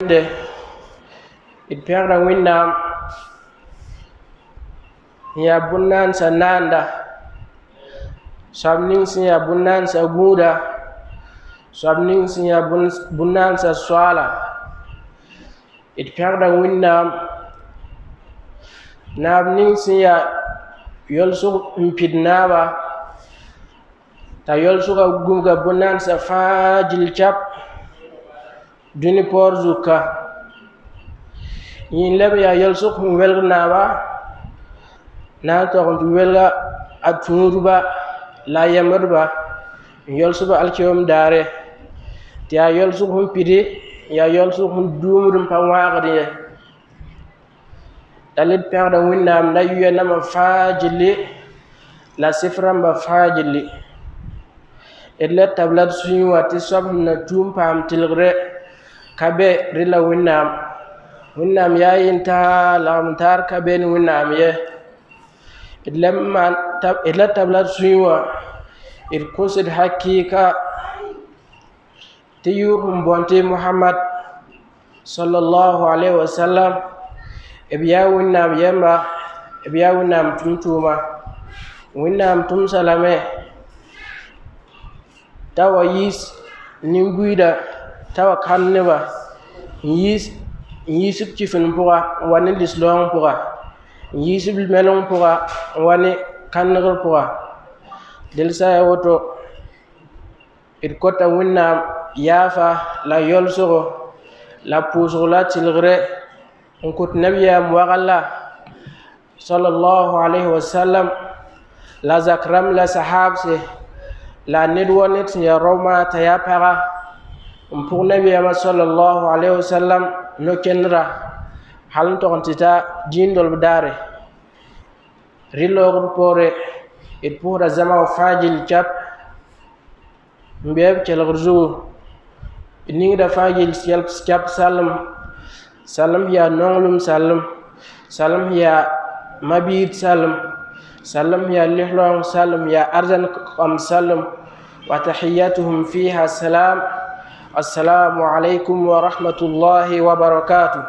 de it pẽgda wẽnnaam n yaa bõn-naansa naanda, soab ning sẽn yaa bõn-naansa gũuda, soab ning sẽn yaa bõn-naansa soaala. D pẽgda wẽnnaam naab ning sẽn yaa yolsg n pid naaba, t'a yolsga gũbga bõn-naansa fãa gill cap dũni poor zugka. Yĩn leb yaa yolsg sẽn welg naaba na n tog n tɩ welga a tũudba la a yembdba n yolsba alkiom daare, tɩ yaa yolsg sẽn pidi n yaa yolsg sẽn duumd n pa wãagd ye. La d pẽgda wẽnnaam la yʋya namã fãa gilli la sɩf rãmbã fãa gilli. D la tabla d sũyẽ wã tɩ soab sẽn na tʋʋm paam tɩlgre ka be rẽ la wẽnnaam. Wẽnnaam yaa yentã lagm taar ka be ne wẽnnaam ye. D la tabla d sũyẽ wã d kõsd hakɩɩka tɩ yʋʋr sẽn bõn tɩ Mohamad sallallahu alaihi wasallam b yaa wẽnnaam yɛmba, b yaa wẽnnaam tʋm-tʋʋma. Wẽnnaam tʋmsa lame t'a wa yiis nin-buiida t'a wa kãnd neba n yiisb kifn pʋga n wa ne lislaoong pʋga, n yiisb meleng pʋga n wa ne kãndgr pʋga. Dẽl sã ya woto d kota wẽnnaam yaafa la yolsgo la pʋʋsg la tɩlgre n kʋt nabiyaam waglla sallallahu alaihi wasallam la zakram la sahabse la ned wa ned sẽn yaa raoomã t'a yaa paga n pʋg nabiyaamã sallallahu alaihi wasallam no-kẽndra hal n tog n tɩ t'a dĩin-dolb daare. Rẽ loogd poore d pʋsda zãma wã fãa gill cap n be b kelgr zugu. D ningda fãa gill cap salem, salem yaa nonglem salem, salem yaa mabiid salem, salem yaa lislaoong salem, yaa arzãn kom salem. Wa tahiyyatuhum fiha salam, assalamu alaikum wa rahmatullahi wa barakatuh.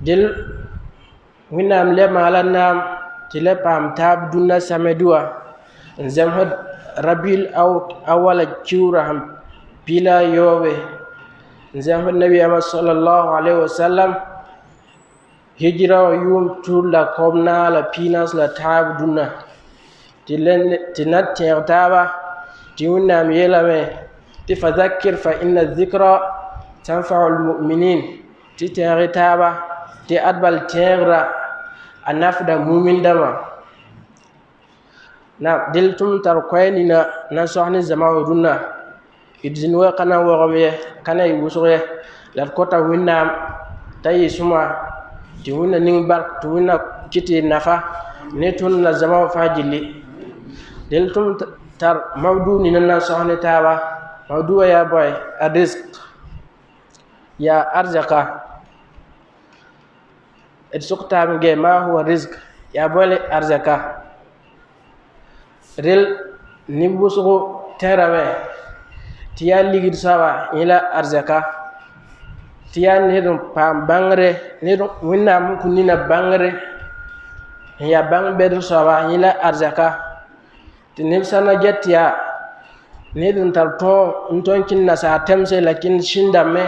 Dẽl wẽnnaam leb maala naam tɩ la paam taab dũnna samɛdua n zemsd rabil awala kiuura sẽn pila yoobe n zemsd nabiyaamã sallallahu alaihi wasallam hijira wã yʋʋm tʋʋr la kaoob naag la piinãs la taab dũnna tɩ na tẽeg taaba tɩ wẽnnaam yeelame tɩ fa zakir fa inna zikra tanfau lmuminin, tɩ tẽeg taaba tɩ adbal tẽegra a nafda mumin-dãmbã. Dẽl tʋm tar koɛɛ nina na soas ne zãma wã rũnnã, d zĩnd wa ka na n wogem ye, ka na yɩ wʋsg ye. La d kota wẽnnaam t'a yɩ sõma tɩ wẽnna ning bark tɩ wẽnna kɩ tɩ y nafa ne tõnd la zãma wã fãa gilli. Dẽl tʋm tar mabduu nina na n soas ne taaba. Mabduu wã yaa bõe? A rizq, yaa arzaka. D sʋk taab n gɛ maa huwa rizq, yaa bõe arzaka. Rel neb wʋsgo tẽrame tɩ yaa ligd soaba yẽ la arzaka, tɩ yaa ned n paam bãngre, wẽnnaam sẽn kũ nina bãngre n yaa bãng bɛdr soaba yẽ la arzaka. Tɩ neb sã na get tɩ yaa ned n tar tõog n tõe n kẽnd nasaar tɛmse la kẽnd sĩndame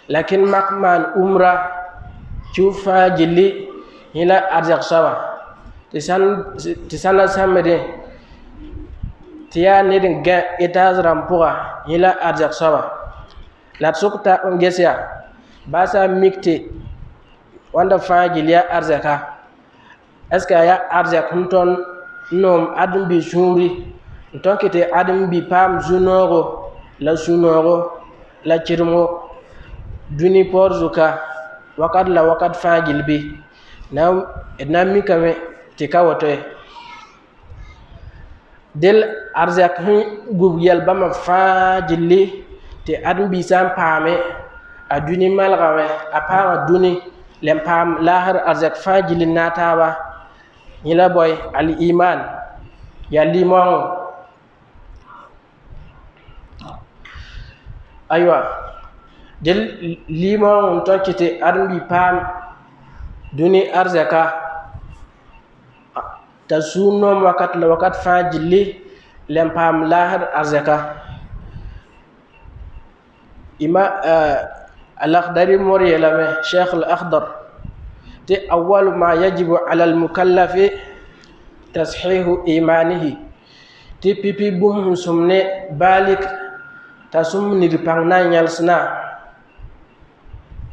la kẽnd mak n maan umra kiu fãa gilli yẽ la arzak soaba. Tɩ sã na sãmbdẽ tɩ yaa ned n gã etaaz rãmb pʋga yẽ la arzak soaba. La d sʋk ta n ges yaa baa sã n mik tɩ wãnda fãa gill yaa arzaka, ɛsga a yaa arzak sẽn tõnd n noom ãdem-bi sũuri n tõnd kɩ tɩ ãdem-bi paam zu-noogo la sũ-noogo la kɩremgo dũni poor zuka wakat la wakat fãa gill bɩ. D na n mikame tɩ ka woto ye. Dẽl arzak sẽn gub yɛl bãmba fãa gilli tɩ ãdem-bi sã n paame a dũni malgame, a paama dũni la n paam laasr arzak fãa gill n na taaba yẽ la bõe? Al-iman, yaa limoongo. aywa del limon to kite armi pam duni arzaka ta sunno wakat fa jilli lem pam lahar arzaka ima al-Akhdari mori lame Sheikh al-Akhdar ti awwal ma yajibu ala al-mukallafi tashihu imanihi ti pipi bum sumne balik tasum ni pangna nyalsna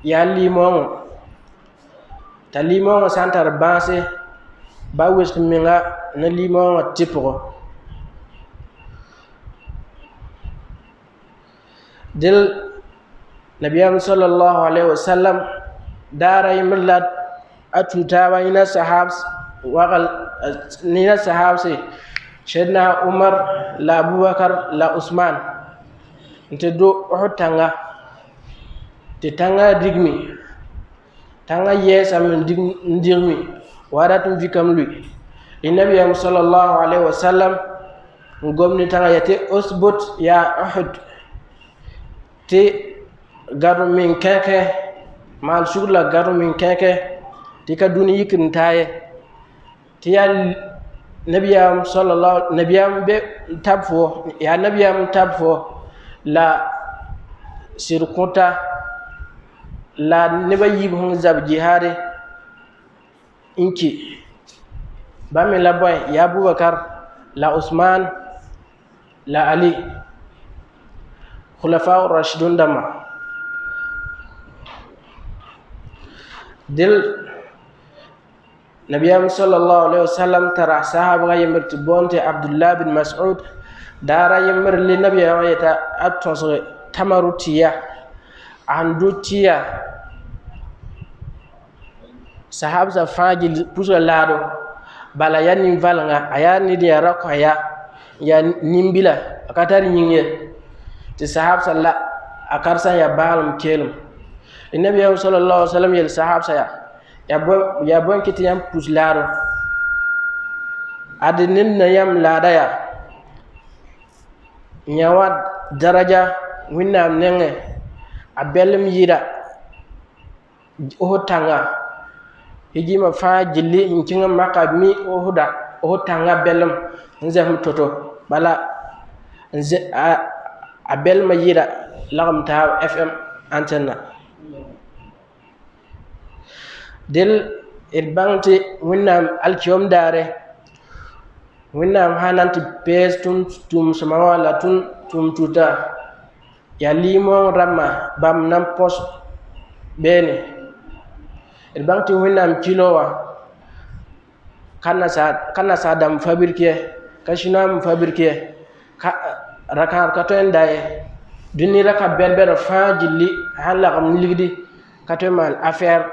ya limon ta limon santar base ba wis minga na limon tipo dil nabiyam sallallahu alaihi wasallam dara yimlat atuta wa ina sahabs wa nina sahabsi sayyidina Umar la Abubakar la Usman nte do hotanga te tanga digmi tanga yesa min digmi waratum vikam lui nabiyam sallallahu alaihi wasallam ngomni tanga yate usbut ya Uhud te garu min keke mal shugla garu min keke ti ka duni yikin taye ti ya nabiyam sallallahu nabiyam be tabfo ya nabiyam tabfo la sirkuta la neba yibhun zab jihade inki bami la boy ya Abubakar la Usman la Ali khulafa ar-rashidun dama dil nabiyam sallallahu alaihi wasallam tara sahaba yimrti bonte Abdullah bin Mas'ud dara yimr li nabiyam yata atos tamarutiya andutiya sahabza fajil puso lado bala yanin valanga ayani dia rakoya ya nimbila akatari nyinge ti sahab salla akarsa ya balum kelum nabi sallallahu alaihi wasallam yel sahab saya ya bon kiti yam puslaro adinin na yam lada ya nyawa daraja winna nenge abelum yida ohotanga hijima fa jilli inkinga makami ohotanga belum nzem toto bala nze abel ma yira lagam ta FM antenne del irbanti winnam alkiyom dare winnam hananti pes tum samawala tum tuta ya limon ramma bam nam pos bene irbanti winnam kilowa kana sa dam fabrique kashinam fabrique rakar katoen daye duni raka berber fa jilli hala kam ligdi katomal affaire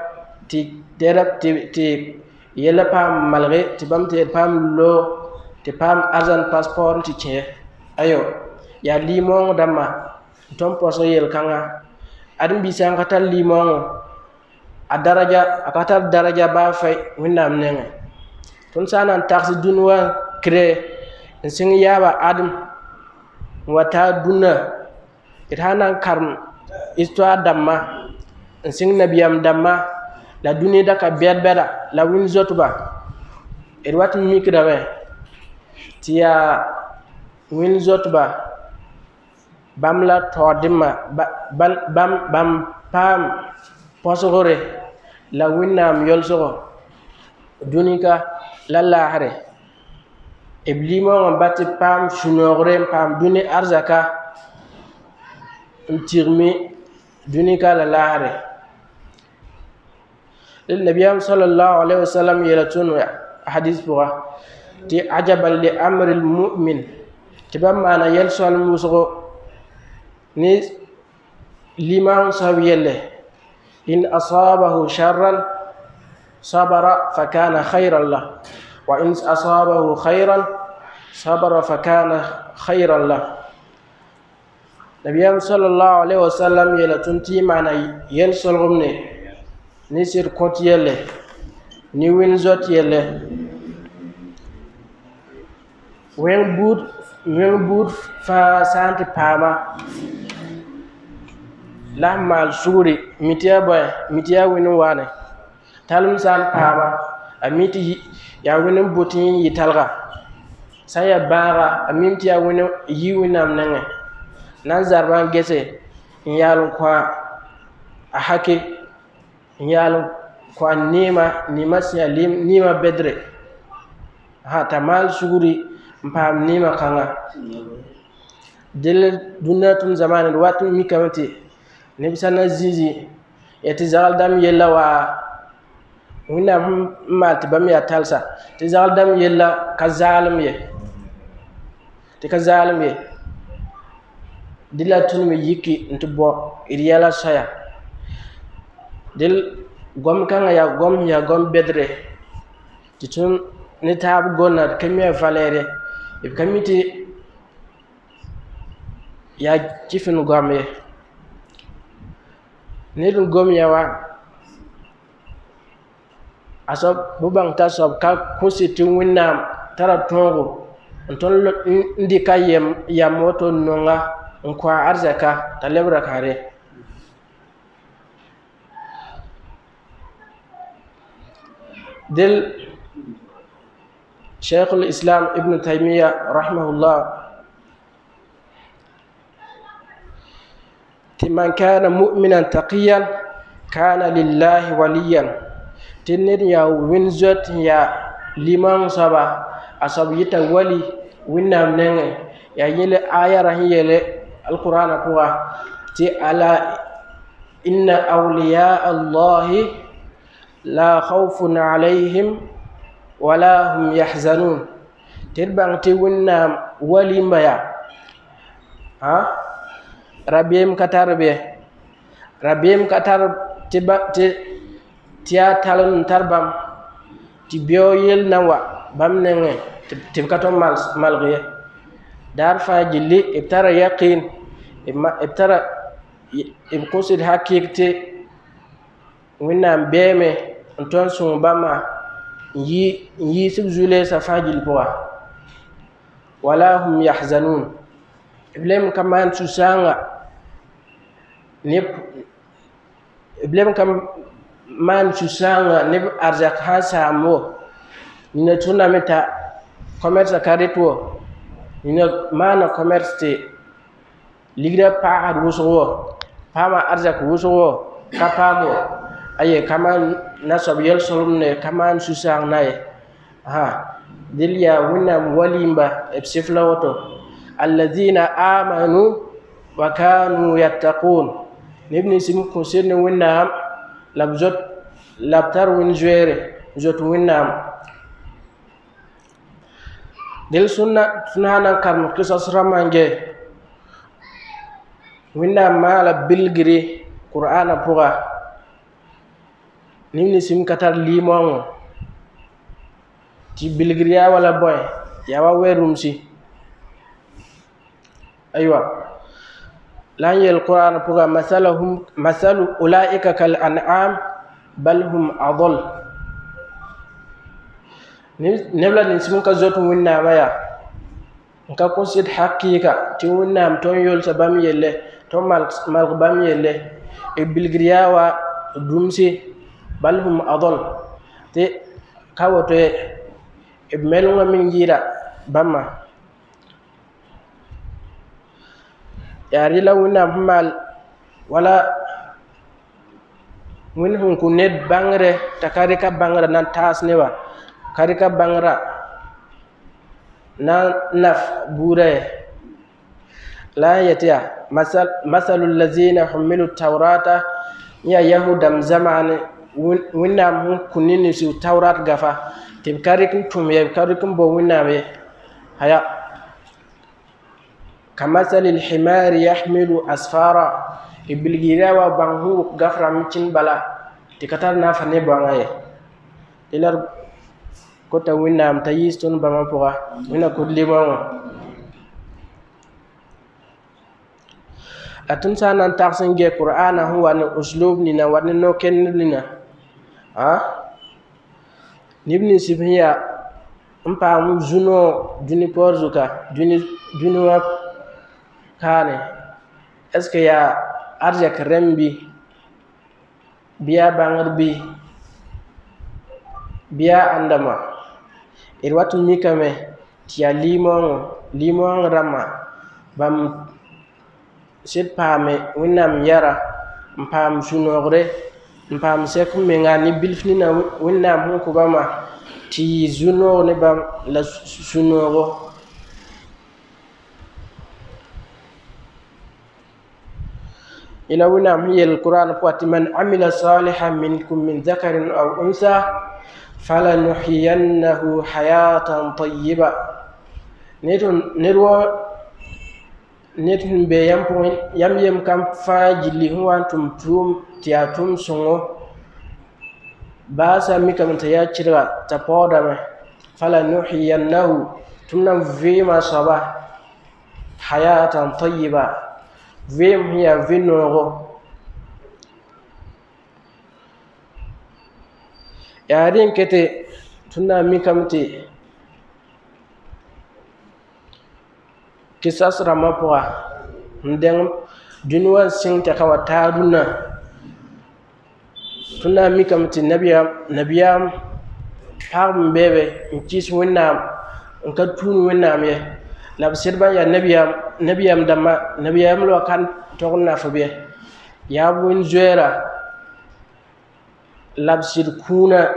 ti derab ti yela pam malre ti bamte pam lo ti pam argent passeport ti che ayo ya limon dama tom poso yel kanga adum bi san katal limon akatal daraja ba fay winnam nenge ton sanan taxi dunwa cré sing yaba adum wata duna ithanan karm histoire damma sing nabiyam damma la duni daka berbera la win zotuba wat mikdawe tiya win zotuba bamla todima bam pam posogore la winnam yolsogo dunika la lahare iblimo bati pam shunogre pam duni arzaka ntirmi dunika la lahare النبي صلى الله عليه وسلم يلتون حديث بوا تي عجبا لأمر المؤمن تبام أنا يلسو المسغو ني لما صاب يله إن أصابه شرا صبر فكان خيرا له وإن أصابه خيرا صبر فكان خيرا له النبي صلى الله عليه وسلم يلتون تي معنا يلسو الغمني ni sir kot yele ni win zot yele wen bud fa santi pama la mal suguri mitiya boy mitiya winin wane talum san pama amiti ya winin botin yitalga saya bara amiti ya winin yiwinam nange nan zarban gese yalun kwa ahake yalun kwa nima siyalim nima bedre ha tamal suguri mpam nima kanga dil dunatun zamanin watun mikamati nebisana zizi yati zagal dam yella wa wina malti bam ya talsa ti zagal dam yella kazalim ye ti kazalim ye dila tun mi yiki ntu bo iriyala saya dil gom kanga ya gom bedre ti tun ni tab gonna kamiya valere e kamiti ya kifin gom ye nidun gom yawa asob bubang tasob ka kusiti winnam tara tongo nton ndika yam moto nonga nkwa arzaka talebra kare dil شيخ الإسلام ابن تيمية رحمه الله من كان مؤمنا تقيا كان لله وليا تنين يا وينزوت يا لمن صبا أصاب يتا ولي وينام نعى يا يلي آية رهي يلي القرآن قوة تي على إن أولياء الله لا خوف عليهم ولا هم يحزنون تربان تي وينام ولي مبايا ها rabim katar tiya talon tarbam ti bioyel nawa bam nenge ti katon malgye dar fa jilli ibtara yaqin ibtara ibqusid hakikte winam beme onton sun bama yi subzule sa fajil poa wala hum yahzanun iblem kaman susanga iblem kam man susanga neb arzak hasamo ni tuna meta commerce karitwo ni mana commerce te ligra pa ruso pama arzak ruso kapamo aye kaman nasob yel solumne kaman susang nay ha dilya winam walimba ebsifla woto alladhina amanu wa kanu yattaqun nibni sim ko sirne winam labjot labtar win jere jot winam dil sunna kam qisas ramange winam mala bilgiri qur'ana puga nibni sim katar limon ti bilgiriya wala boy yawa werumsi aywa lan yel qur'an puga masalu ulaika kal an'am bal hum adall nebla ni simun ka zotu winna maya nka consid hakika ti winna ton yol sabam yelle ton mal bam yelle e bilgriya wa dumsi bal hum adall te kawoto e melunga min jira bamma yari la wina mal wala win hun ku net bangre takarika bangra nan tas newa karika bangra na naf bure la yatiya masalul ladzina humilu tawrata ya yahudam zamane wina mun kunini su tawrat gafa tim karikin tum ya karikin bo wina be haya كمثل الحمار يحمل أسفارا إبلغيرا وبانهو غفرا مچين بلا تكتر نافني بانغاي تلر كوتا وينام تايستون باما بوغا وينا كودلي بانغو أتنسى أن تحسن جي قرآن هو أن أسلوب لنا وأن نوكن لنا نبني سبهيا مبامو جنو جوني بورزوكا جوني kane est ce que ya arzak rembi biya bangirbi biya andama irwatu mikame tiya limon rama bam sit paame winnam yara mpam sunogre mpam sekum menga ni bilfnina winnam hun kubama ti zuno ne bam la sunogo ila winnam yel Qur'an pati man amila salihan minkum min dhakarin aw unsa falanuhyiyannahu hayatan tayyiba netun be yam kam fajili huwantum tum tiatum songo basa mikam ya chira tapoda me falanuhyiyannahu tumnam vima saba hayatan tayyiba vim hiya vinogo yarin kete tunna mikamti kisas ramapwa ndeng dunwa sing takawa taduna tunna mikamti nabiyam pam bebe nkis winnam nka tun winnam ye lab sirba ya nabiyam dama nabiyam lo kan togna fobe ya win zuera lab sir kuna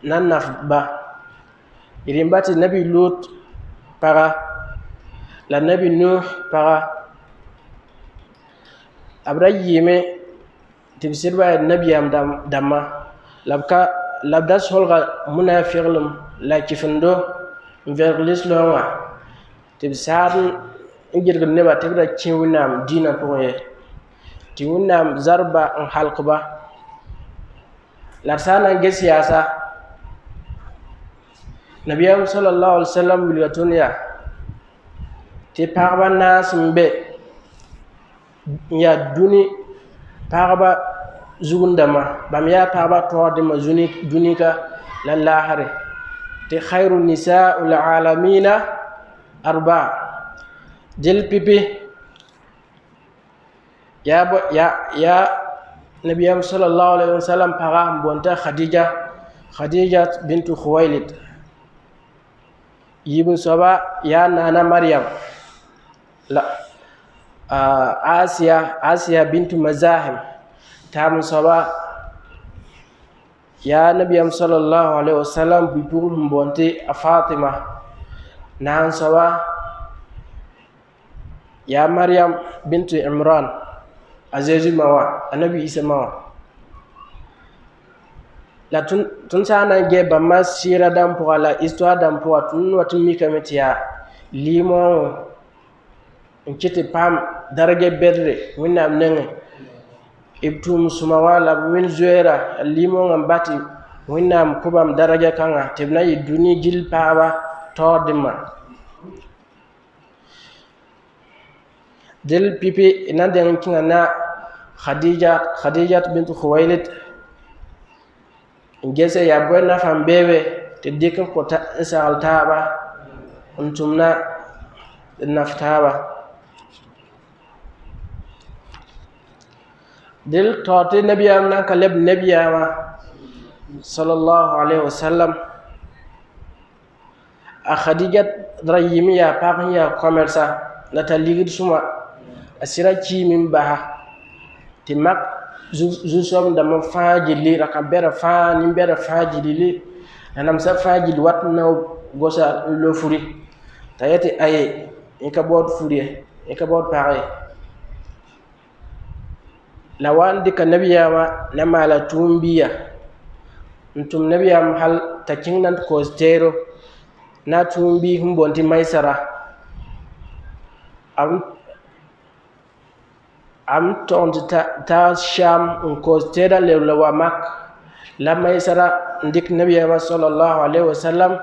nafba irimbati nabi lut para la nabi nuh para abrayime tibsirba nabiyam dama labda solga munafiqlum la kifndo verlis lowa tibsar ingir neba tibra chiwnam dina poye tiwnam zarba an halqba la sana ge siyasa nabiyam sallallahu alaihi wasallam bilatunya ti parba nasmbe ya duni parba zugundama bam ya parba tordima dunika lallahare ti khairun nisa'ul alamina arba jil pipi ya nabiyam sallallahu alaihi wasallam para bonta khadija bintu khuwailid yibun saba ya nana maryam la asiya bintu mazahim tam saba ya nabiyam sallallahu alaihi wasallam bipur bonte fatima nan saba ya maryam bintu imran azizi mawa anabi isa mawa la tun sana ge bamma sira dam pour la histoire dam pour tun watin mikametia limon nkiti pam darage bedre winna nenge ibtum sumawala min zuera limon ambati winna kubam darage kanga tebna yiduni jil pawa tordima del pipi inanden kinga na khadija bintu khuwailid ngese ya bonna fam bebe te dikan ko ta sal taba untumna naftaba del tote nabiyam nan kaleb nabiyama sallallahu alaihi wasallam a khadija drayimiya paqiya commerça nata ligid suma asira ci min baha timak zum da man fajili rakabera fa ni bera fajili nanam sa fajili watna gosa lo furi tayati ay ka bod furi ka bod pare lawan dika nabiyama namala tumbiya ntum nabiyam hal takinnan kostero na tumbi humbonti maisara am tonti ta sham kostera le lawa mak la maisara ndik nabiyama sallallahu alaihi wasallam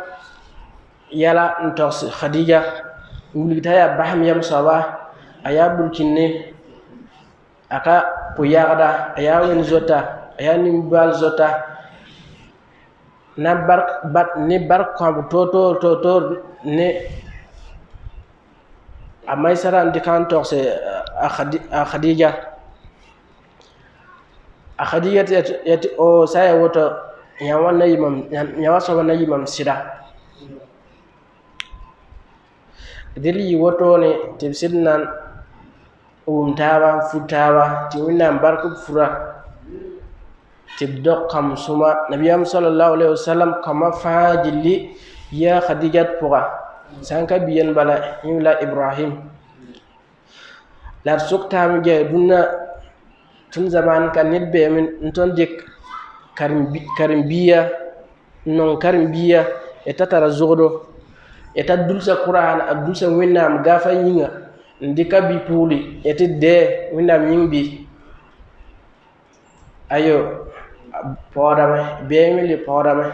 yala ntos khadija ngulita ya baham yam sawa aya bulkinne aka puyagda aya wen zota aya nimbal zota na bat ni bar ko toto ne amay sara ndikan tok se a khadija khadija yati o saya woto nyawana yimam nyawa so na yimam sida dili woto ne tibsidnan umtawa futawa ti winam barku fura tibdo kam suma nabiyam sallallahu alaihi wasallam kama fajili ya khadijat pura sanka biyen bala yimla ibrahim la sukta mi je dunna tun zaman kan nitbe min ton dik karim biya non karim biya etatara zodo etadulsa qur'an adulsa winam gafa yinga ndika bi puli etide winam yingbi ayo podame beemili podame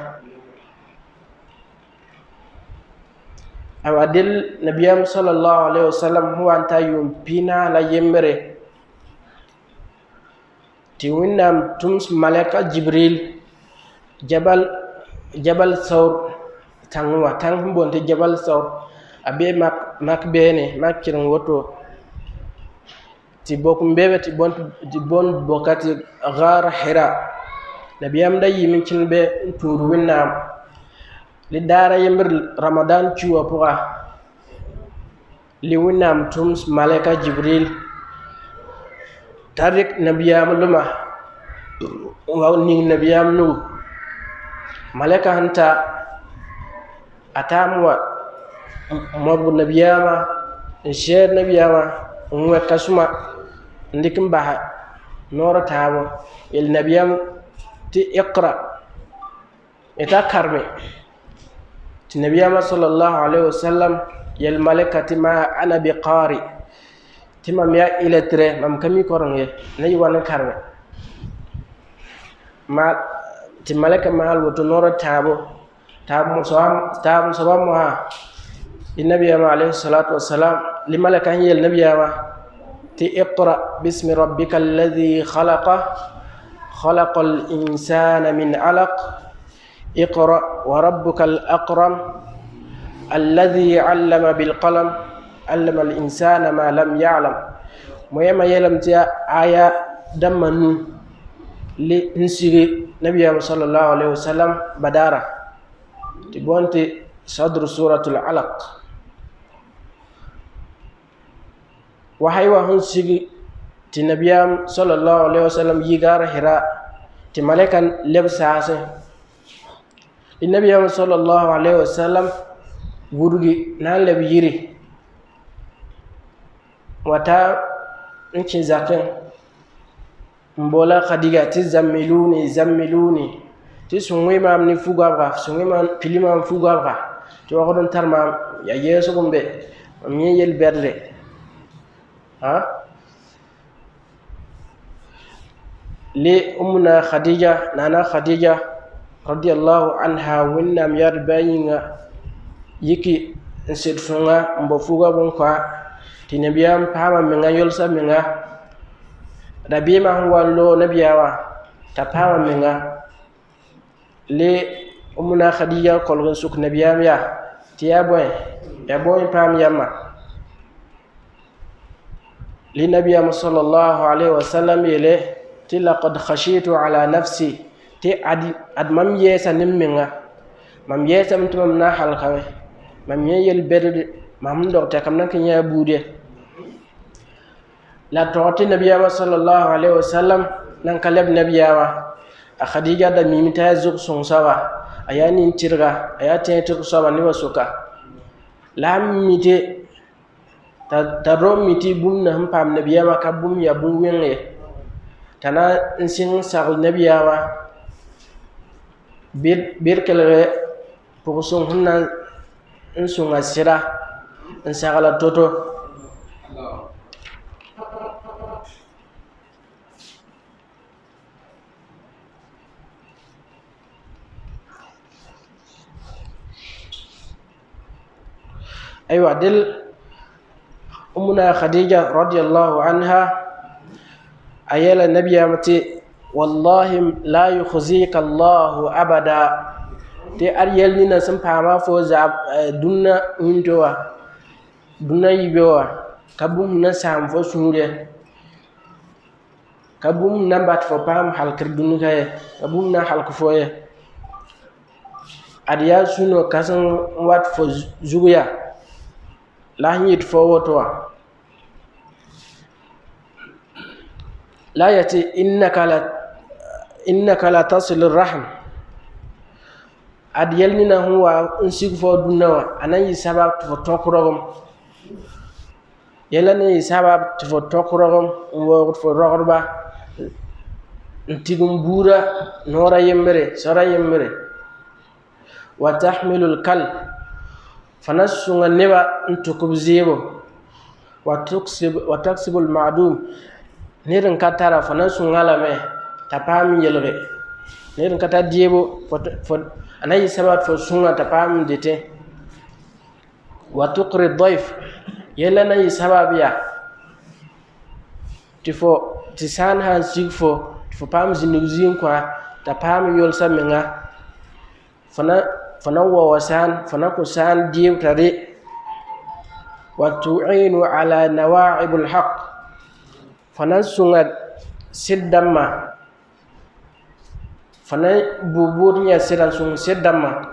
awadil nabiyam sallallahu alaihi wasallam huwa anta yumpina la yemre ti winnam tums malaka jibril jabal sawr tangwa tang bonte jabal sawr abe mak bene makiran woto ti bokum bebe ti bon bokati ghar hira nabiyam da yimin cinbe turu winnam li dara yemir ramadan ciwa puga li winnam tums malaka jibril tarik nabiyam luma wa ni nabiyam nu malaka hanta atamwa mabu nabiyama sher nabiyama nwe kasuma ndikim baha nora tabo il nabiyam ti iqra eta karme ti nabiyama sallallahu alaihi wasallam yal malaikati ma ana biqari timam ya iletre mam kami koronge nayi wan karme ma ti malaika mal woto nora tabo sabam ha nabiyama alaihi salatu wassalam li malaika yel nabiyama ti iqra bismi rabbikal ladhi خلق الإنسان من علق اقرأ وربك الأكرم الذي علم بالقلم علم الإنسان ما لم يعلم ميما يلم تيا آية دمنو لنسيري نبي صلى الله عليه وسلم بدارة تبونتي صدر سورة العلق وحيوة هنسيري ti nabiyam sallallahu alaihi wasallam yigara hira ti malaikan lebsase ti nabiyam sallallahu alaihi wasallam gurgi nan leb yiri wata nci zakin mbola khadiga ti zammiluni ti sunwi mam ni fugabra sunwi mam pilimam fugabra ti waxodon tarmam ya yeso gumbe mi yel berde ha li umna khadija nana khadija radiyallahu anha winnam yarbayinga yiki nsidfunga mbo fuga bon kwa ti nabiyam pama minga yolsa minga rabima wallo nabiyawa ta pama minga li umna khadija kolgon suk nabiyam ya ti ya boy pam yamma li nabiyam sallallahu alaihi wasallam yele ti laqad khashitu ala nafsi ti ad mam yesa nimminga mam yesa mtum na halkawe mam yel berde mam do ta kam nan kanya bude la toti nabiyama sallallahu alaihi wasallam nan kalab nabiyama khadija da mimita zuk sun sawa ayani tirga ayati tir sawa ni wasuka la mite ta ro miti bum na pam nabiyama ka bum ya bum wenge tana nsin sag nabiyama bir kelere pour son hunna nsunga sira nsagala toto aywa del umuna khadija radiyallahu anha ayela nabiyamati wallahi la yukhzika Allah abada te ariyel ni na sun fama fo za dunna hindowa dunna yibewa kabum na sam fo sure kabum nambat fo pam halkir dunuka ye kabum na halku fo ye adiya suno kasan wat fo zuguya la nyit fo woto la yati innaka la tasil arrahim ad yelnina huwa unsig fo dunnawa anan yi sabab fo tokurogum yelani yi sabab fo tokurogum wo fo rogorba ntigum bura nora yemre sara yemre wa tahmilul kal fanassunga neba ntukub zibo wa taksibul ma'dum nirin katara fanassunga lame tapam yelge nirin kata diebo anayi sabat fo sunga tapam dete wa tuqri dhayf yelana yi sabab ya tifo tisan han sigfo tifo pam zinugzin kwa tapam yol samenga fana wawasan fana kusan dieb tare wa tu'inu ala nawa'ibul haqq fana sunga siddama fana buburiya sidan sun siddama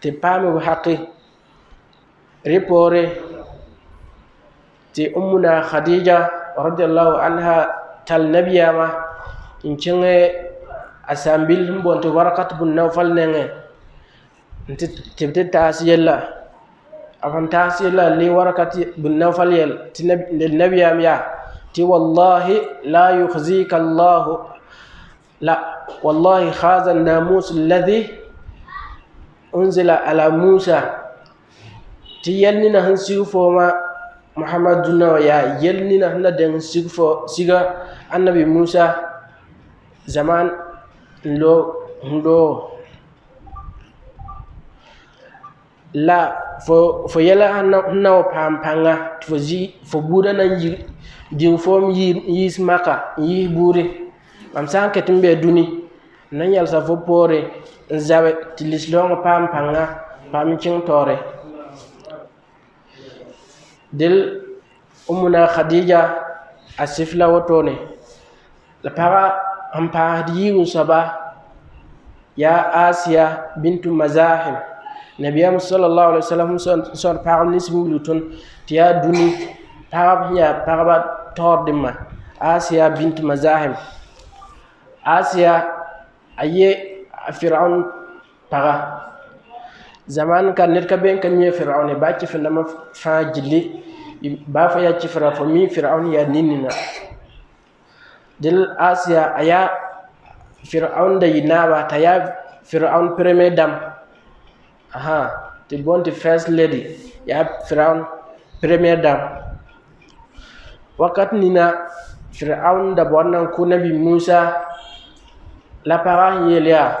te pami haqqi ripore te ummuna khadija radiyallahu anha tal nabiyama incinge asambil mbonto warakat bun nawfal nenge tibte tasiyella afan tasiyella li warakat bun nawfal yel ti nabiyam ya ti wallahi la yukhzika allah la wallahi khaza an-namus alladhi unzila ala musa ti yelnina han sigfo ma muhammad dunna ya yelnina han den sigfo siga annabi musa zaman ndo la fo yela na pampanga fo buda na din fom yis maka yi buri am sanke tumbe duni nan yal sa fo pore zawe tilislong pampanga pam cing tore del umuna khadija asifla wotone la para am pa diyu saba ya asiya bintu mazahim nabiyam sallallahu alaihi wasallam son param nismu lutun tiya duni parab ya paraba tordima asiya bintu mazahim asiya aye fir'aun para zaman kan net ka ben kan mi fir'aun ba ci fi ndama fa jilli ba fa ya ci fa mi fir'aun ya ninina dil asiya aya fir'aun da yinaba ta ya fir'aun premier dam ti bonti first lady ya fir'aun premier dam wakat nina fir'aun da bonnan ku nabi musa la para yelia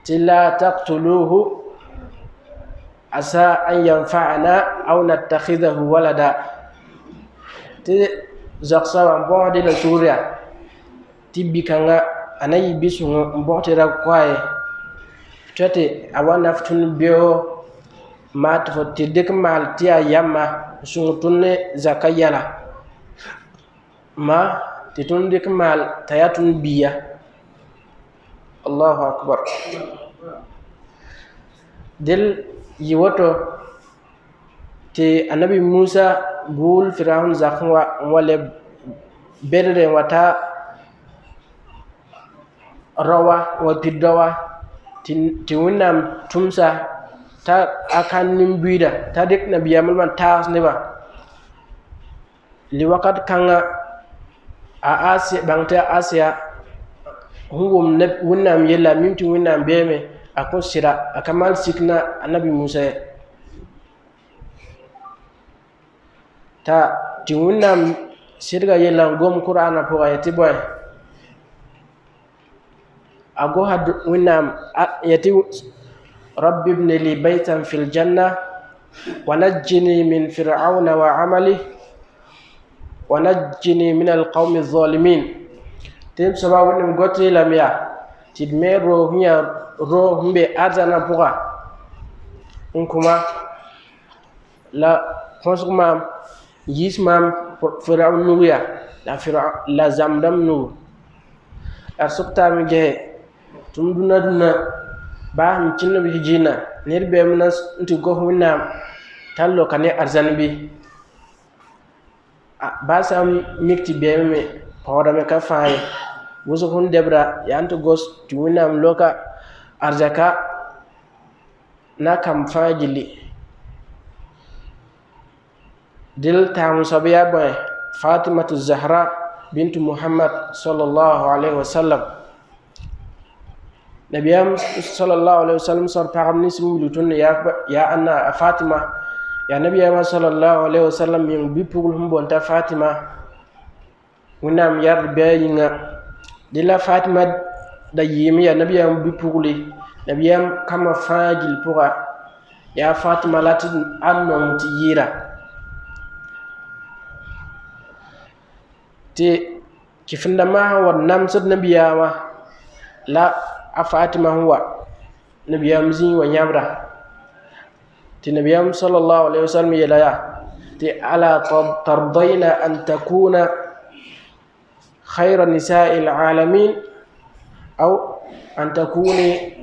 tilla taqtuluhu asa an yanfa'ana aw nattakhidahu walada ti zaksawa bonde la suria tibbi kanga anayi bisu mbotira kwaye tete awana ftun bio mat fo tidek mal tiya yamma suntunne zakayala ma titun dik mal tayatun biya Allahu akbar del yiwoto te anabi musa gul fir'aun zakwa wale bedre wata rawa wa tiddawa ti winnam tumsa ta akan nimbida ta dik nabiyamul man taas neba li wakat kanga a asiya bangta asiya hungum ne winnam yella mimti winnam beme akon sira akamal sikna anabi musa ta ti winnam sirga yella gom qur'ana po ayati boy ago had winnam yati rabbi ibn li baytan fil janna wa najjini min fir'auna wa amali wa najjini min alqawmi adh-dhalimin tem sababu nim gotti lamya ti mero hiya ro humbe azana buga kuma la konsuma yismam fir'aun nuya la zamdam nu arsukta mi ge tum duna ba mi cinno bi jina nir be mun nti go hunna tallo kane arzanbi ba sam mikti be me pawda me ka faay wusu hun debra yanto gos tuwinam loka arzaka na kam fajili dil tam sabiya boy fatimatu zahra bintu muhammad sallallahu alaihi wasallam nabiyam sallallahu alaihi wasallam sor pagam nismu lutun ya anna fatima ya nabiyam sallallahu alaihi wasallam min bipugul humbonta fatima winam yar bayinga dila fatima da yimi ya nabiyam bipuguli nabiyam kama fajil puga ya fatima latin anno mutiyira ti kifinda ma wa namsud nabiyawa la a fatima huwa nabiyam zin wa nyamra ti nabiyam sallallahu alaihi wasallam yela ya ti ala tardayna an takuna khayra nisa'il alamin aw an takuni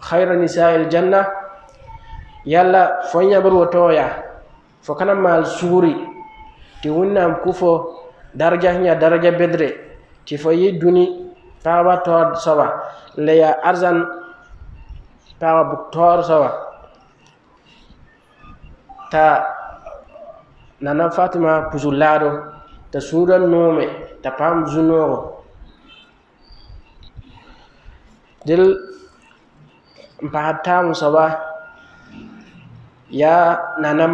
khayra nisa'il janna yalla fo nyabar wotoya fo kana mal suri ti wonnam kufo daraja bedre ti fo yi duni tawa to sawa le ya arzan tawa bu tor sawa ta nana fatima puzulado ta suran nome ta pam zunoro dil mpahatam sawa ya nana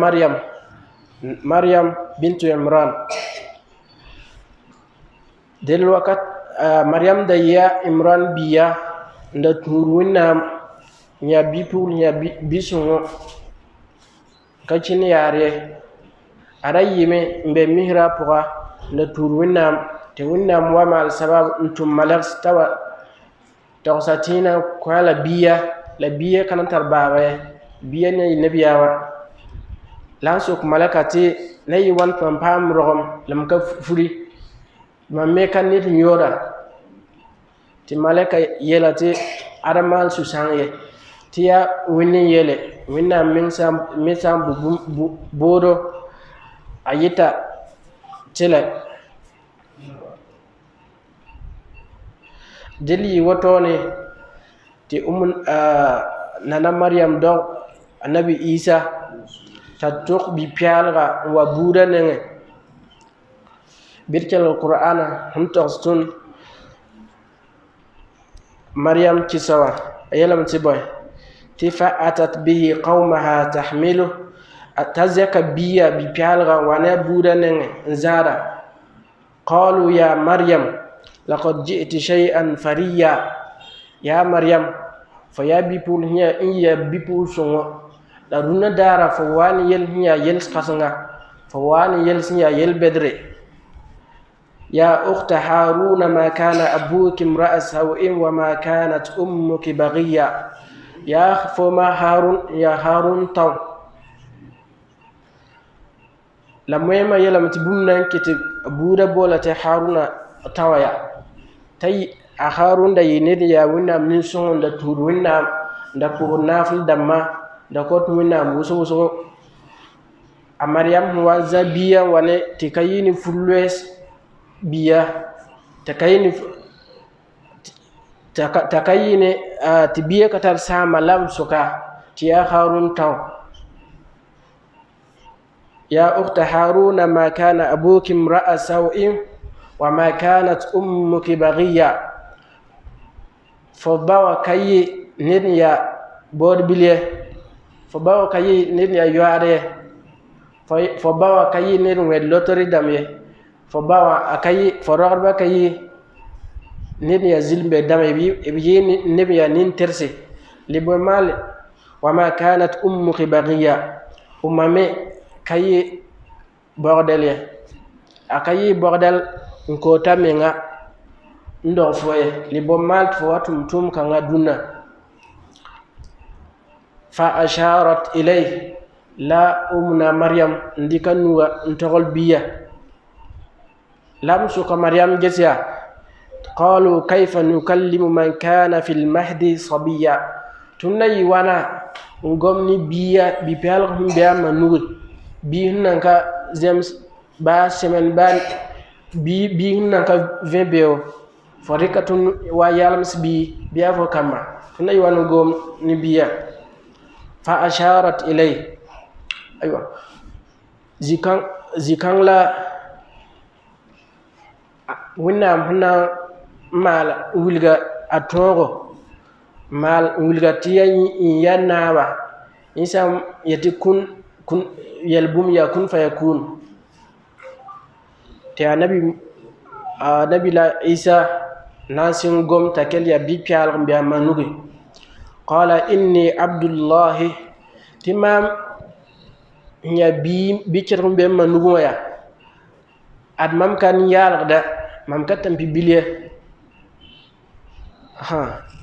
maryam bintu imran del wakat maryam da ya imran biya nda turwina nya bipul nya bisungo kachini yare arayime mbe mihra puga nda turwina te winna wa mal sabab ntum malak tawa tawsatina kwala la biya kanan tarbawe biya ne nabiyawa lanso malakati nayi wan pam rogom lam ka furi mamme kan nit nyora ti malaka yela ti aramal susange ti ya winni yele winna min sam bodo ayita tele deli wotone ti nana maryam do annabi isa tatuk bi pialga wa buda nenge birkel alqur'ana hum tawstun maryam kisawa ayalam tiboy tifa atat bihi qaumaha tahmilu atazaka biya bi pialga wana buda nenge nzara qalu ya maryam laqad ji'ti shay'an fariya ya maryam faya bipul hiya iya bipul songo la runa dara fo wani yel hiya yel kasanga fo wani yel hiya yel bedre يا أخت هارون ما كان أبوك امرأ سوء وما كانت أمك بغيا يا فما هارون يا هارون تو لما يلم تبومنا كتب بودا بولا هارون تويا تي هارون دا ينيد يا ونا من سون دا تور ونا دا كور نافل دما دا كوت ونا وسو أمريم وزبيا wane tikayini fulwes biya takayine tibiya katar sama lam suka tiya harun taw ya ukhta haruna ma kana abuki imra'a sawin wa ma kanat ummuki baghiya fo bawa kayi nin ya bod bilye fo bawa kayi nin ya yoare fo bawa kayi nin wed lottery damye fo bawa akayi fo rogba kayi nin ya zilbe dame bi nebi ya nin terse libo mal wa ma kanat ummuki baghiya umame kayi bordel ya akayi bordel nko tamenga ndo foye libo mal fo watum tum kanga dunna fa asharat ilay la umna maryam ndikanuwa ntogol biya لم سك مريم جسيا قالوا كيف نكلم من كان في المهد صبيا تني وانا ngomni biya bi pel biya manur bi nanka zems ba semen ban bi nanka vebeo forikatun wa yalms bi biya fo kama tunay wanu gom ni biya fa asharat ilay aywa zikang la winam huna mal wilga atongo mal wilga tiya yanaba insam yati kun yalbum ya kun fayakun ta nabi la isa nasin gom takel ya bi pial mbiya manugi qala inni abdullah timam ya bi cirum be manugo ya ad mam kan yalda mam katam bibiliya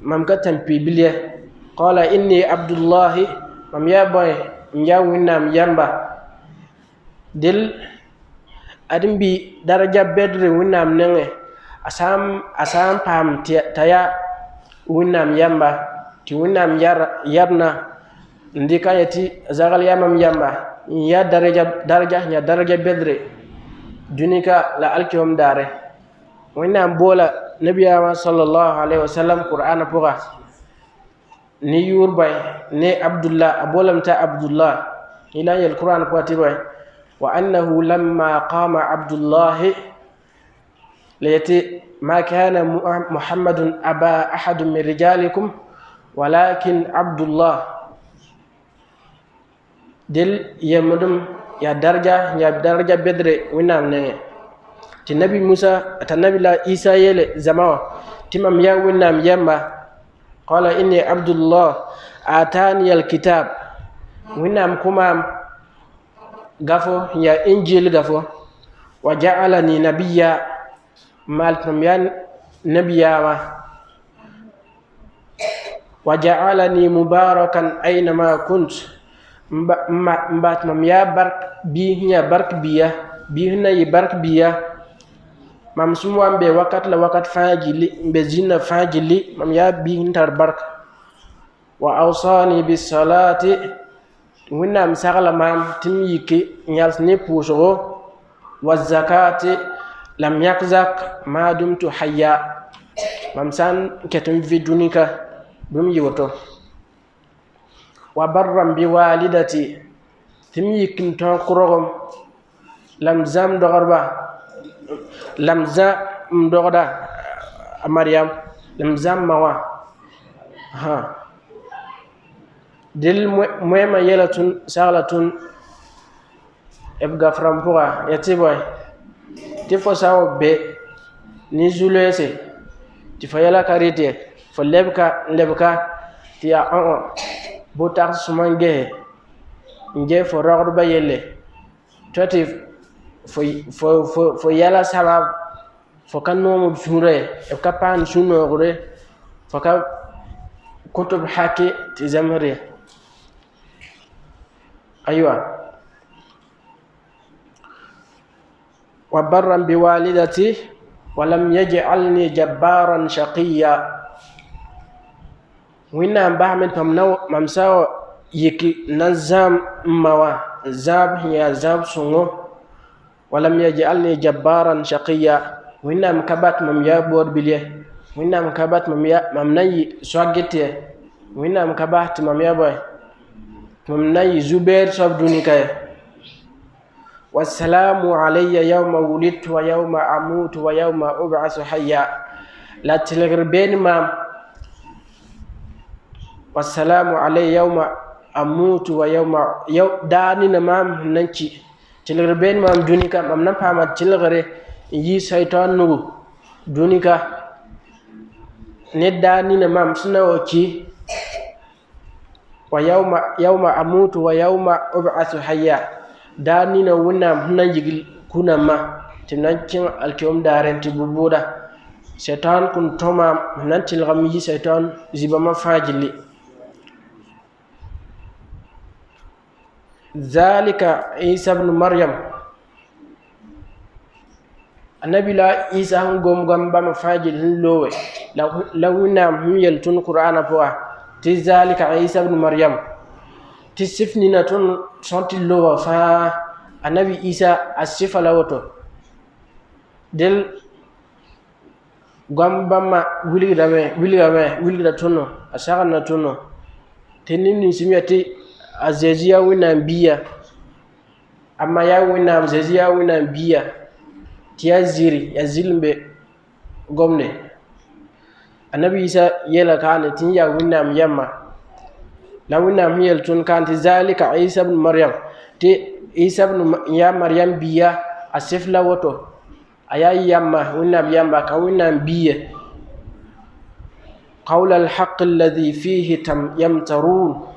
mam katam bibiliya qala inni abdullah mam ya boy njawinam yamba del adim bi daraja bedre winam nenge asam pam taya winam yamba ti winam yarna ndika yati zagal yamam yamba ya daraja bedre dunika la alkiyom dare winam bola nabiyama sallallahu alaihi wasallam qur'ana puga ni yurbay ne abdullah abolamta abdullah ila yal qur'an puati boy wa annahu lamma qama abdullah lati ma kana muhammadun aba ahad min rijalikum walakin abdullah del yemudum ya daraja bedre winam ne ti nabi musa ta nabi la isa yele zamawa timam ya winam yamba qala inni abdullah atani alkitab winam kumam gafo ya injil gafo wa ja'alani nabiyya maltam yan nabiyawa wa ja'alani mubarakan aynama kunt mbat mam ya bark bi nya bark biya bi na yi bark biya mam sumwam be wakat la wakat fajili be jinna fajili mam ya bi ntar bark wa awsani bis salati winam sagala mam tim yiki nyals ne puso wa zakati lam yakzak ma dumtu hayya mam san ketum vidunika dum yiwoto wa barram bi walidati tim yikin ton kurogom lam zam dogorba lam za mdogda maryam lam zam mawa dil moyma yelatun saglatun ebga frampoa yatiboy tifo sawo be ni zulese tifa yala karite fo lebka tiya botar sumange nge fo rogba yelle toti fo yala sabab fo kanomo sure e kapan suno gore fo ka kutub haki ti zamri aywa wa barran bi walidati wa lam yaj'alni jabbaran shaqiyya winna bahmet mam sawo yiki nazam mawa zab ya zab sungo walam yaj'alni jabbaran shaqiyya winna kabat mam ya bor bilye winna kabat mam nayi swagete winna kabat mam ya boy mam nayi zubair sab dunika wassalamu alayya yawma wulidtu wa yawma amutu wa yawma ub'athu hayya la tilgirben mam wassalamu alayya yawma amutu wa yawma dani na mam nanci tilgirben mam dunika mam nan pama tilgire yi shaytan nugu dunika ne dani na mam suna oki wa yawma amutu wa yawma ub'athu hayya dani na wunam nan yigil kuna ma tinan kin alkiyom daren ti bubuda shaytan kun toma nan tilgam yi shaytan zibama fajili ذلك عيسى ابن مريم annabi la isa hun gom bam fajil lowe la winam hum yeltun qur'ana poa ti zalika isa ibn maryam ti sifnina tun sonti lowa fa annabi isa asifa lawoto del gambama wilgame tunno asagana tunno tenin simiyati azeziya winam biya amma ya winam zeziya winam biya tiya ziri ya zilmbe gomne annabi isa yela kane tin ya winam yamma la winam yel tun kanti zalika isa ibn maryam ti isa ibn ya maryam biya asifla woto aya yamma winam yamma ka winam biya قول الحق الذي فيه يمترون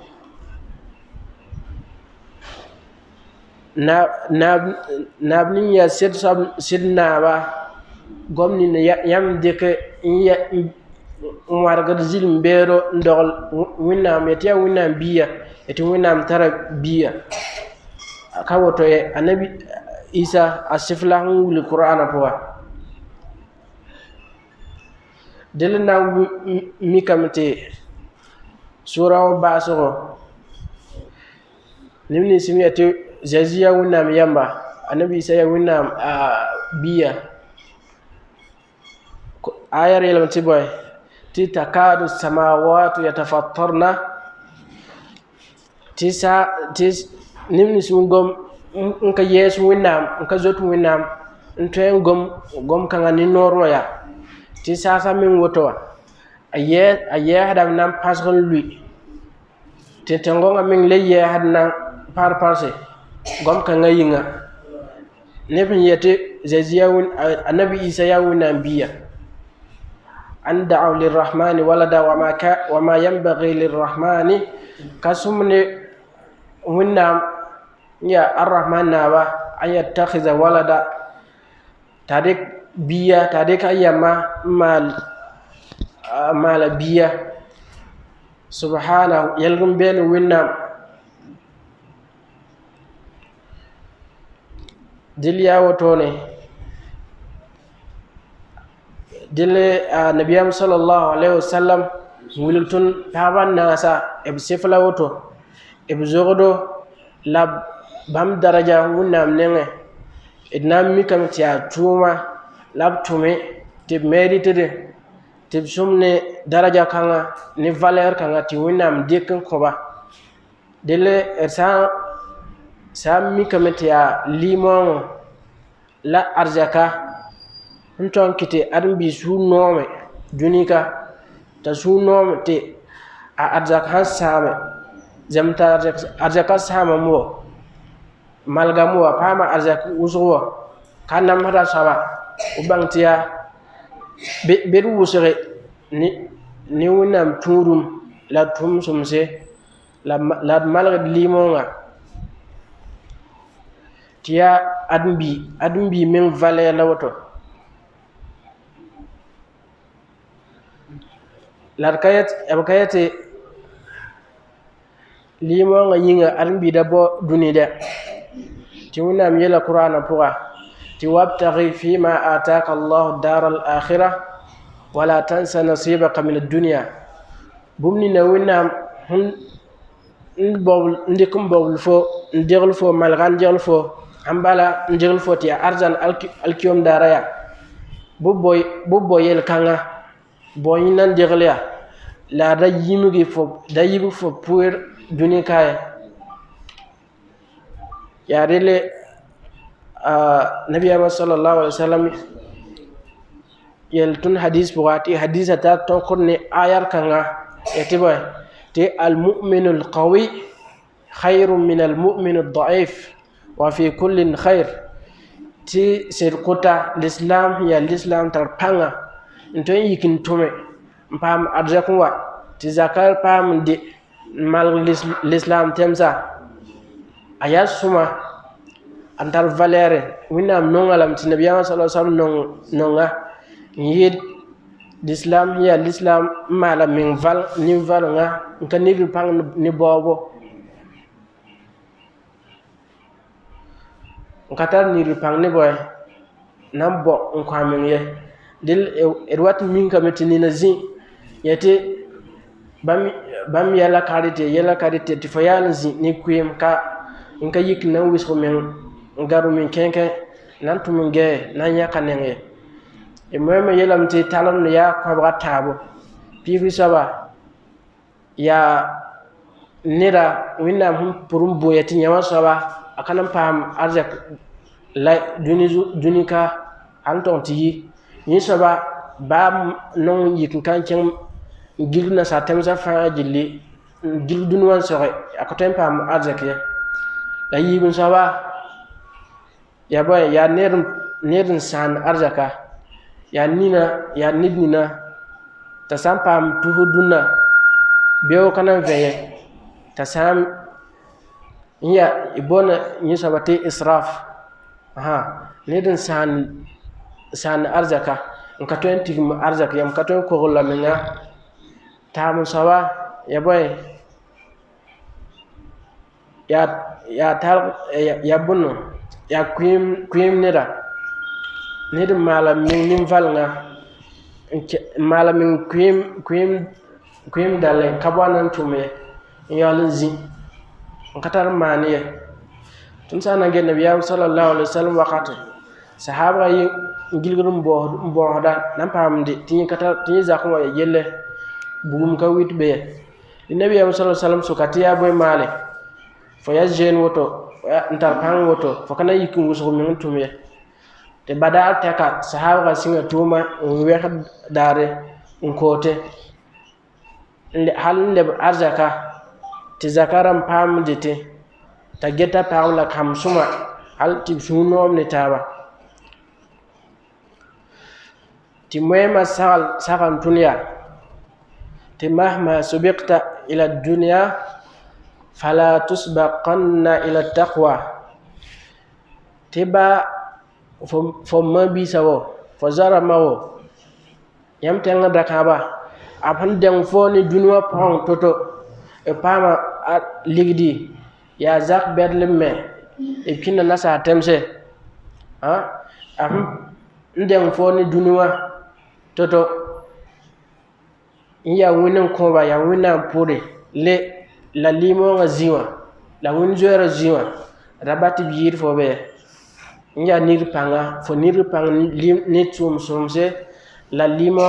nabni ya sidna ba gomni ne yam deke ya warga zilm bero ndol winam etiya winam biya eti winam tara biya kawoto e annabi isa asifla ngul qur'ana poa delna mi kamte sura baso nimni simiyati jaziya winam yamba annabi isa ya winam biya ayar yelam tiboy ti takadu samawati yatafattarna nimni sungom nka yesu winam nka zotu winam ntoen gom kanga ni normoya ti sasa min woto aye hadam nam pasron lui te tengonga min leye hadna par parse gom kanga yinga nebin yete jaziya annabi isa ya winam biya an da'u lirrahmani walada wa ma yanbaghi lirrahmani kasumne winam ya arrahman naba an yattakhiza walada tadik biya tadik ayyama mala biya subhanahu yalgum ben winam dilya wotone dile nabiyam sallallahu alaihi wasallam wulutun taban nasa ebsifla woto ebzogodo lab bam daraja winam nenge idnam mikam tiya tuma lab tume tib mérite tib sumne daraja kanga ni valeur kanga ti winam dekin koba dele sa mikam tiya limon la arzaka nton kite admbi su nome dunika ta su nome te a arzaka han same jamta arzaka sama mo malga mo pama arzaka uswo kanam hada saba ubangtiya beru usre ni winam turum la tum sumse la malga limonga tiya admbi min valeur lawoto larkayate limonga yinga admbi dabo dunida ti winam yela qur'ana puga ti wabtaghi fima ataka Allah daral akhirah wala tansa nasibaka min ad-dunya bumni na winam ndikum bobul fo ndigul fo malgan jigul fo ambala ndigul fo ti arzan alkiyom daraya bubboy yel kanga boy nan digulya la da yimugi fo pour dunikaya ya rele nabi sallallahu alaihi wasallam yel tun hadis buati hadisata to konne ayar kanga etiboy te al mu'minu al qawi khairun min al mu'min al da'if wa fi kullin khair ti sirkuta l'islam ya l'islam tar panga nton yikin tume pam arjakwa ti zakal pam de mal l'islam temsa ayasuma antar valere winam nongalam ti nabiyama sallallahu alaihi wasallam nonga yid l'islam ya l'islam mala min val ni valnga nka ni pang ni bobo nkatar ni pang ni boy nan bo on ko amen ye dil wat min kametini na zi yete bam yala karite ti fayal zi ni kuyem ka nka yik nan wis ko men ngaru min kenke nan tum nge nan ya kanenge e meme yelam ti talam ya ko ba tabo pifi saba ya nira winna hum purum boyati nyama saba akanam pam arzak la dunika anton ti ni saba ba non yik kan ken gilna sa temsa fa jilli gil dunwan sore akotem pam arzak ya la yibun saba ya boy ya nerin san arzaka ya nidnina ta sampam tuhuduna bewo kanan veye ta sam ya ibona ni sabate israf nidin san arzaka nka 20 arzaka yam ka 20 ko la menga tamu sawa ya boy ya tar ya bunu ya kwim nida nidin malam min nim valnga malam min kwim dalen kabwanan tume yalin zi katar maniye tun sana gen nabiya sallallahu alaihi wasallam waqati sahaba yi gilgurum bo da nan pamde tin zakuma yelle bugum ka witbe nabiya sallallahu alaihi wasallam sukatiya boy male fo yajen woto ntar pang woto fo kana yikum wuso min tume te badal teka sahaba singa tuma wex dare nkote hal le arzaka ti zakaram pam dite ta geta paula kam suma hal ti sunom ni taba ti moyma sagal dunya ti mahma subiqta ila dunya fala tusbaqanna ila taqwa tiba fo mabi sawo fo zara mawo yam tenga dakaba apan deng fo ni dunwa pong toto e pama ligdi ya zak bedlemme e pinna nasa temse ndeng fo ni dunwa toto ya winin ko ba ya wina pure le la limo nga ziwa la win zoera ziwa rabati biir fo be nya nir panga fo nir pang ni sumse la limo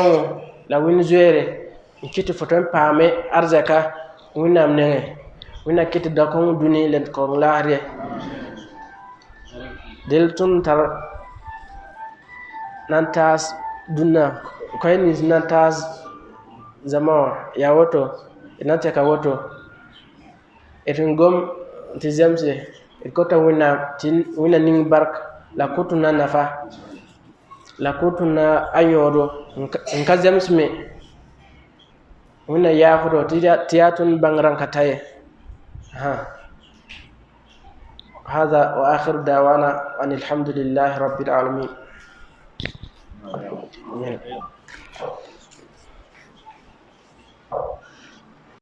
la win zoere kiti foton pame arzaka winam nenge wina kiti dakon duni len ko laare del tun tar nantas dunna koy ni nantas zama ya woto inate ka woto etungom tizamse ikota wina ning bark la kutuna nafa la kutuna ayodo nkazamsme wina yafudo tiyatun bangran kataye هذا وآخر دعوانا أن الحمد لله رب العالمين